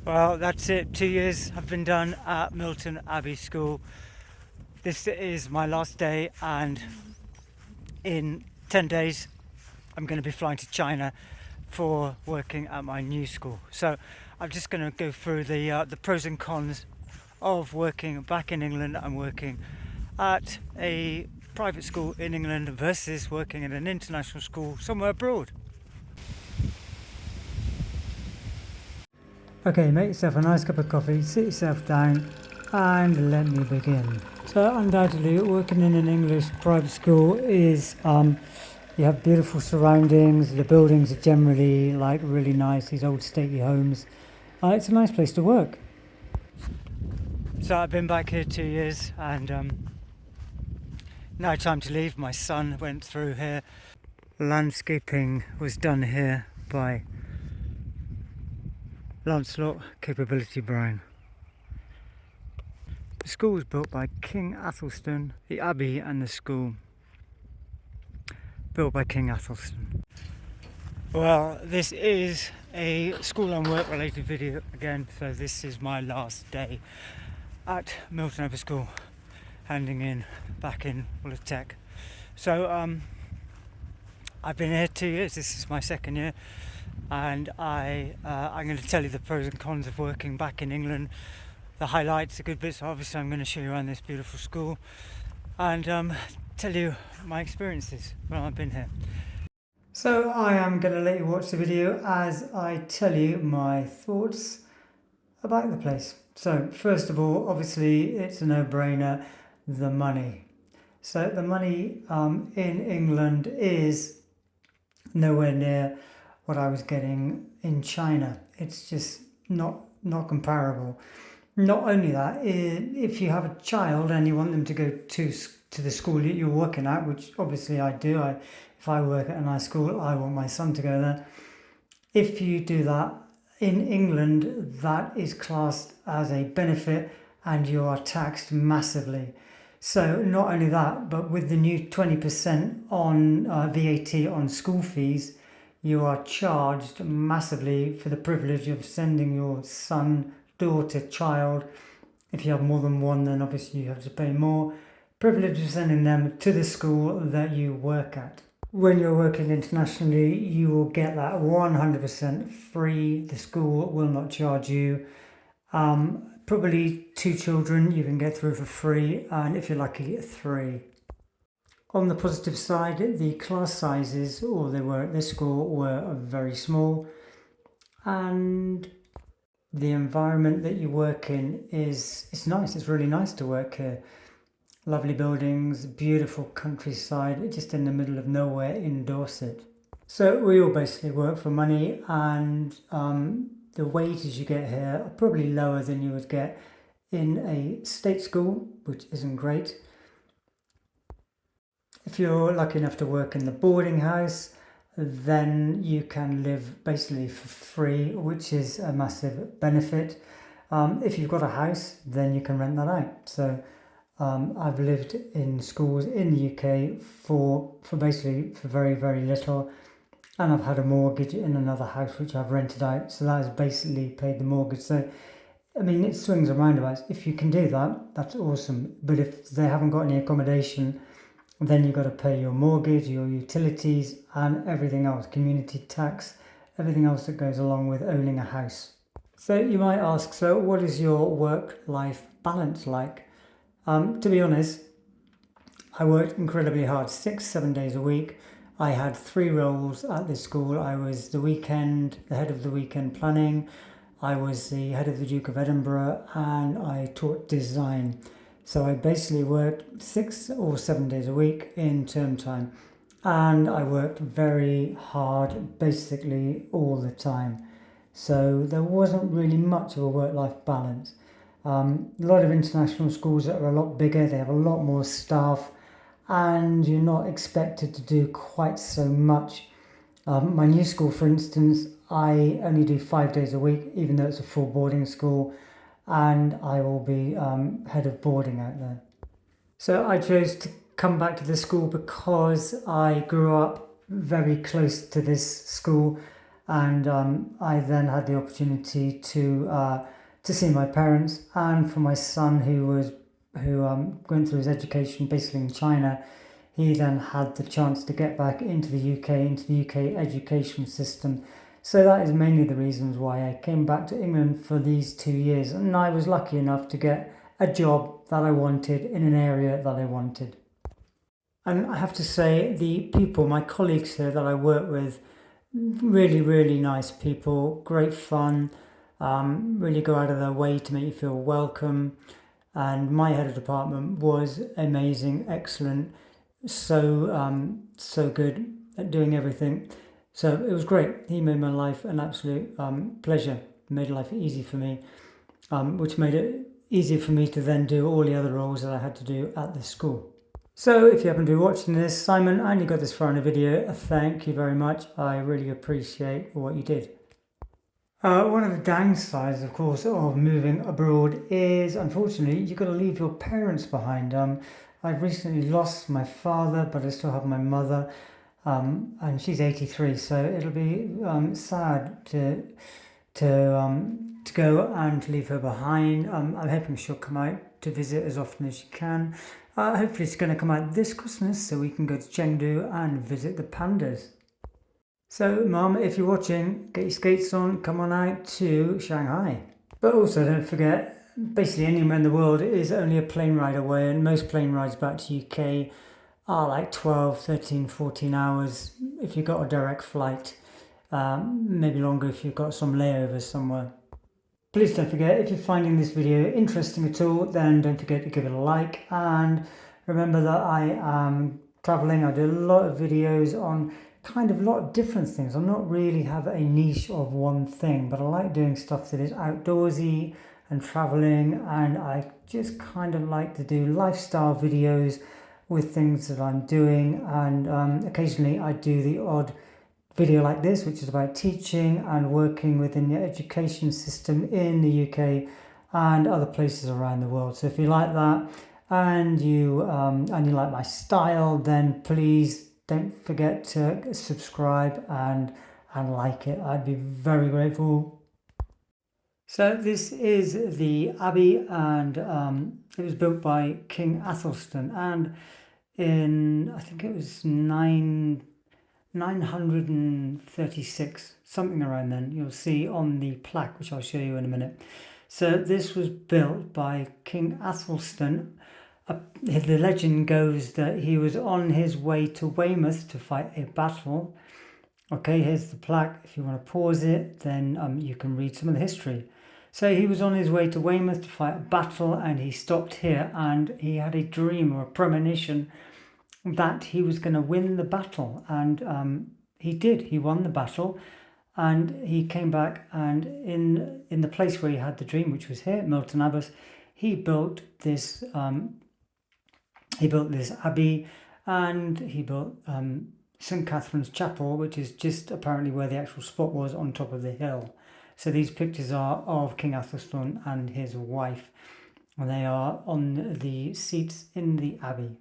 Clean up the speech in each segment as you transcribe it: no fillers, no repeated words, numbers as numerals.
Well, that's it. 2 years have been done at Milton Abbey School. This is my last day, and in 10 days, I'm going to be flying to China for working at my new school. So I'm just going to go through the pros and cons of working back in England and working at a private school in England versus working in an international school somewhere abroad. Okay, make yourself a nice cup of coffee, sit yourself down, and let me begin. So undoubtedly working in an English private school is you have beautiful surroundings, the buildings are generally like really nice, these old stately homes. It's a nice place to work. So I've been back here 2 years, and now time to leave. My son went through here. Landscaping was done here by Lancelot Capability Brown. The school was built by King Athelstan. The abbey and the school built by King Athelstan. Well, this is a school and work related video again, so this is my last day at Milton Abbey School, handing in back in all the tech. So I've been here 2 years. This is my second year, and I'm going to tell you the pros and cons of working back in England, the highlights, the good bits. Obviously I'm going to show you around this beautiful school and tell you my experiences while I've been here. So I am going to let you watch the video as I tell you my thoughts about the place. So first of all, obviously it's a no-brainer, the money. So the money in England is nowhere near what I was getting in China. It's just not comparable. Not only that, if you have a child and you want them to go to the school that you're working at, which obviously I do, if I work at a nice school, I want my son to go there. If you do that in England, that is classed as a benefit and you are taxed massively. So not only that, but with the new 20% on VAT on school fees, you are charged massively for the privilege of sending your son, daughter, child. If you have more than one, then obviously you have to pay more. Privilege of sending them to the school that you work at. When you're working internationally, you will get that 100% free. The school will not charge you. Probably 2 children you can get through for free, and if you're lucky, 3. On the positive side, the class sizes, or they were at this school, were very small, and the environment that you work in it's nice. It's really nice to work here. Lovely buildings, beautiful countryside, just in the middle of nowhere in Dorset. So we all basically work for money, and the wages you get here are probably lower than you would get in a state school, which isn't great. If you're lucky enough to work in the boarding house, then you can live basically for free, which is a massive benefit. If you've got a house, then you can rent that out. So I've lived in schools in the UK for very, very little, and I've had a mortgage in another house which I've rented out, so that has basically paid the mortgage. So I mean, it swings and roundabouts. If you can do that, that's awesome. But if they haven't got any accommodation, then you've got to pay your mortgage, your utilities, and everything else, community tax, everything else that goes along with owning a house. So you might ask, so what is your work-life balance like? To be honest, I worked incredibly hard, 6-7 days a week. I had 3 roles at this school. I was the head of the weekend planning. I was the head of the Duke of Edinburgh, and I taught design. So I basically worked 6 or 7 days a week in term time, and I worked very hard basically all the time. So there wasn't really much of a work-life balance. A lot of international schools that are a lot bigger, they have a lot more staff, and you're not expected to do quite so much. My new school, for instance, I only do 5 days a week, even though it's a full boarding school, and I will be head of boarding out there. So I chose to come back to the school because I grew up very close to this school, and I then had the opportunity to see my parents, and for my son who went through his education basically in China, he then had the chance to get back into the UK education system. So that is mainly the reasons why I came back to England for these 2 years, and I was lucky enough to get a job that I wanted in an area that I wanted. And I have to say, the people, my colleagues here that I work with, really, really nice people, great fun, really go out of their way to make you feel welcome. And my head of department was amazing, excellent, so good at doing everything. So it was great. He made my life an absolute pleasure. Made life easy for me, which made it easier for me to then do all the other roles that I had to do at the school. So if you happen to be watching this, Simon, and you got this far in the video, thank you very much. I really appreciate what you did. One of the downsides, of course, of moving abroad is, unfortunately, you've got to leave your parents behind. I've recently lost my father, but I still have my mother, and she's 83, so it'll be sad to go and to leave her behind. I'm hoping she'll come out to visit as often as she can. Hopefully she's going to come out this Christmas so we can go to Chengdu and visit the pandas. So, Mum, if you're watching, get your skates on, come on out to Shanghai. But also don't forget, basically anywhere in the world is only a plane ride away, and most plane rides back to UK are like 12, 13, 14 hours if you've got a direct flight. Maybe longer if you've got some layovers somewhere. Please don't forget, if you're finding this video interesting at all, then don't forget to give it a like, and remember that I am traveling. I do a lot of videos on kind of a lot of different things. I'm not really have a niche of one thing, but I like doing stuff that is outdoorsy and traveling, and I just kind of like to do lifestyle videos with things that I'm doing, and occasionally I do the odd video like this, which is about teaching and working within the education system in the UK and other places around the world. So if you like that and you like my style, then please don't forget to subscribe and like it. I'd be very grateful. So this is the Abbey, and it was built by King Athelstan, and in, I think it was 936, something around then. You'll see on the plaque, which I'll show you in a minute. So this was built by King Athelstan. The legend goes that he was on his way to Weymouth to fight a battle. Okay, here's the plaque. If you want to pause it, then you can read some of the history. So he was on his way to Weymouth to fight a battle, and he stopped here, and he had a dream or a premonition that he was going to win the battle, and he did. He won the battle, and he came back, and in the place where he had the dream, which was here, Milton Abbey, he built this abbey, and he built St. Catherine's Chapel, which is just apparently where the actual spot was, on top of the hill. So these pictures are of King Athelstan and his wife, and they are on the seats in the abbey.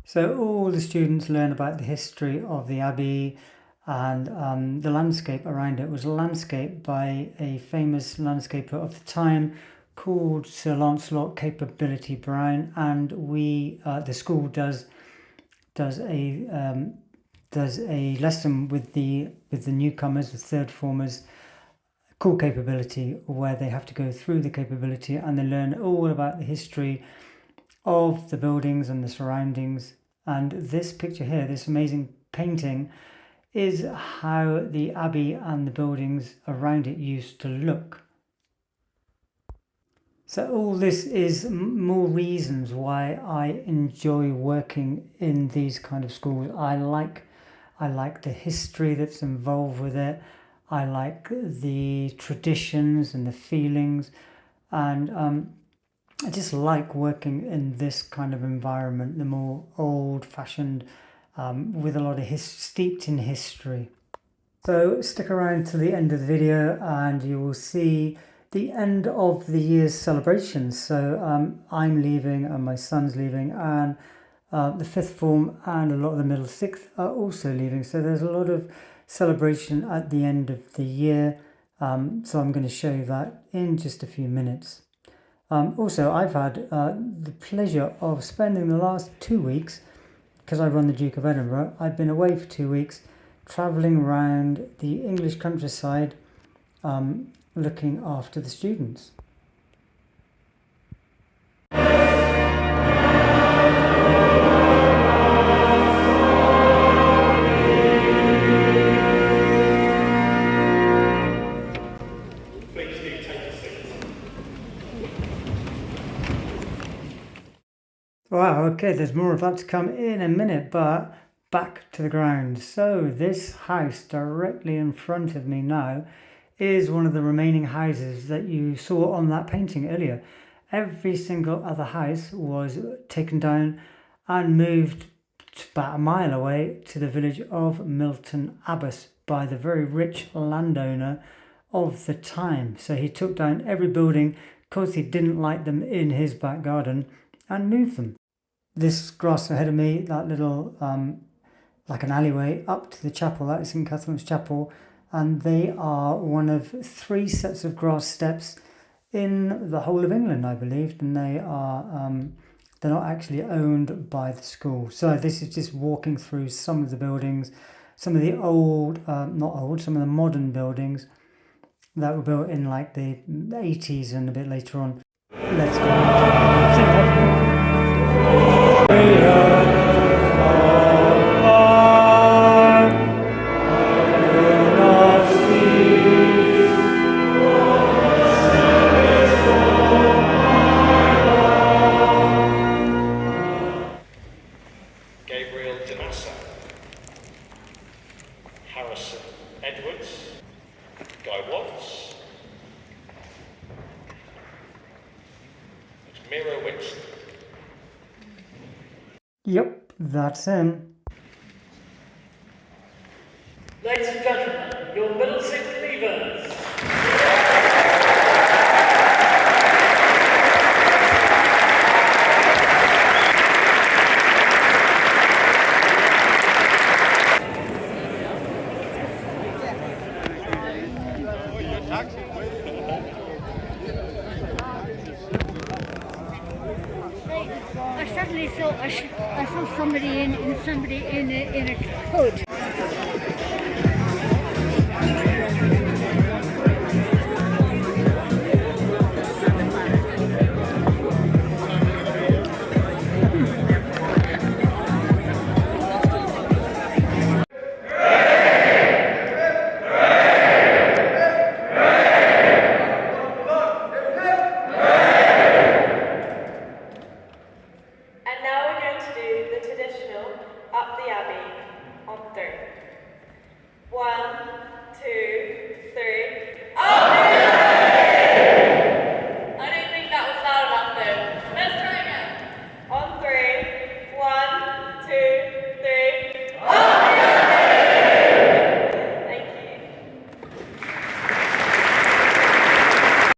So all the students learn about the history of the abbey, and the landscape around it was landscaped by a famous landscaper of the time called Sir Lancelot Capability Brown, and the school does a lesson with the newcomers, the third formers, called Capability, where they have to go through the capability and they learn all about the history of the buildings and the surroundings. And this picture here, this amazing painting, is how the abbey and the buildings around it used to look. So all this is more reasons why I enjoy working in these kind of schools. I like the history that's involved with it. I like the traditions and the feelings, and I just like working in this kind of environment, the more old-fashioned, with a lot of steeped in history. So stick around to the end of the video and you will see the end of the year's celebrations. So I'm leaving and my son's leaving, and the fifth form and a lot of the middle sixth are also leaving. So there's a lot of celebration at the end of the year. So I'm going to show you that in just a few minutes. Also, I've had the pleasure of spending the last 2 weeks, because I run the Duke of Edinburgh, I've been away for 2 weeks, travelling around the English countryside, looking after the students. Wow, okay, there's more of that to come in a minute, but back to the ground. So this house directly in front of me now is one of the remaining houses that you saw on that painting earlier. Every single other house was taken down and moved about a mile away to the village of Milton Abbey by the very rich landowner of the time. So he took down every building because he didn't like them in his back garden and moved them. This grass ahead of me, that little like an alleyway up to the chapel, that is St Catherine's Chapel, and they are one of 3 sets of grass steps in the whole of England, I believe, and they are they're not actually owned by the school. So this is just walking through some of the buildings, some of the some of the modern buildings that were built in like the 80s and a bit later on. Let's go. Yep, that's him. Ladies and gentlemen, your Middlesex leavers. I suddenly thought I saw somebody in a hood. And now we're going to do the traditional Up the Abbey on 3. 1, 2, 3.